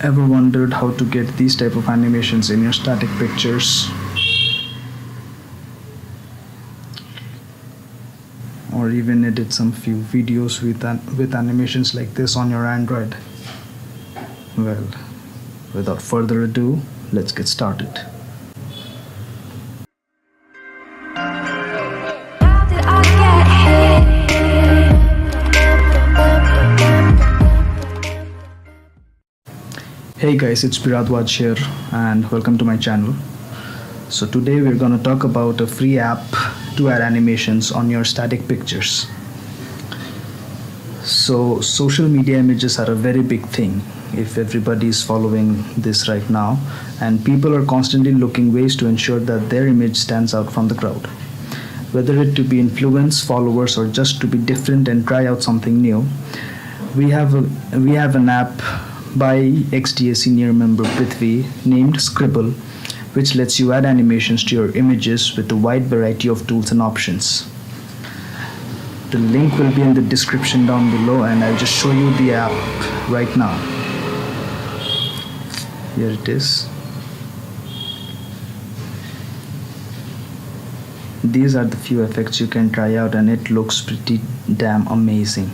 Ever wondered how to get these type of animations in your static pictures? Or even edit some few videos with animations like this on your Android? Well, without further ado, let's get started. Hey guys, it's Biradwaj here and welcome to my channel. So today we're going to talk about a free app to add animations on your static pictures. So social media images are a very big thing if everybody is following this right now, and people are constantly looking ways to ensure that their image stands out from the crowd. Whether it to be influence, followers, or just to be different and try out something new, we have an app by XDA senior member Prithvi named Scribbl, which lets you add animations to your images with a wide variety of tools and options. The link will be in the description down below, and I'll just show you the app right now. Here it is. These are the few effects you can try out, and it looks pretty damn amazing.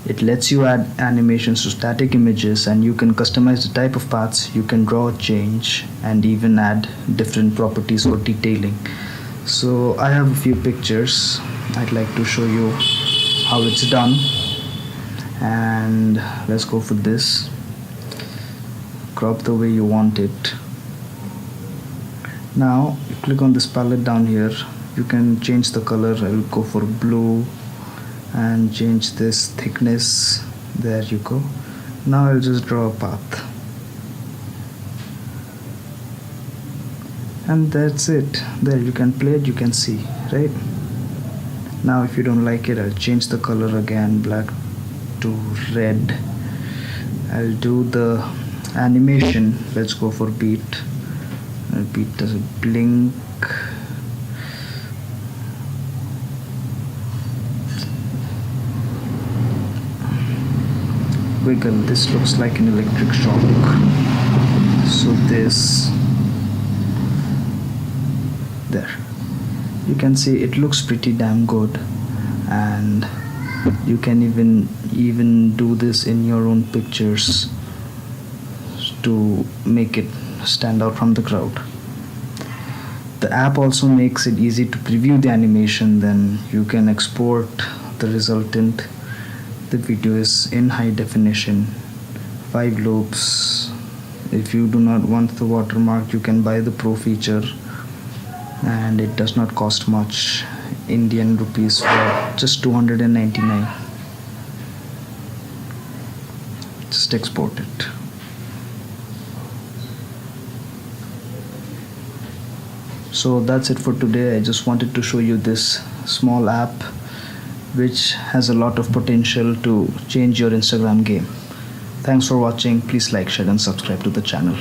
It lets you add animations to static images, and you can customize the type of paths you can draw, change, and even add different properties or detailing. So I have a few pictures. I'd like to show you how it's done, and let's go for this. Crop the way you want it. Now you click on this palette down here. You can change the color. I'll go for blue and change this thickness. There you go. Now I'll just draw a path, and that's it. There, you can play it, you can see, right? Now if you don't like it, I'll change the color again, black to red. I'll do the animation. Let's go for beat. Beat does a blink. Wiggle. This looks like an electric shock. So this, there, you can see it looks pretty damn good, and you can even do this in your own pictures to make it stand out from the crowd. The app also makes it easy to preview the animation. Then you can export the resultant. The video is in high definition, 5 loops. If you do not want the watermark, you can buy the Pro feature, and it does not cost much, Indian rupees, for just 299. Just export it. So that's it for today. I just wanted to show you this small app which has a lot of potential to change your Instagram game. Thanks for watching. Please like, share, and subscribe to the channel.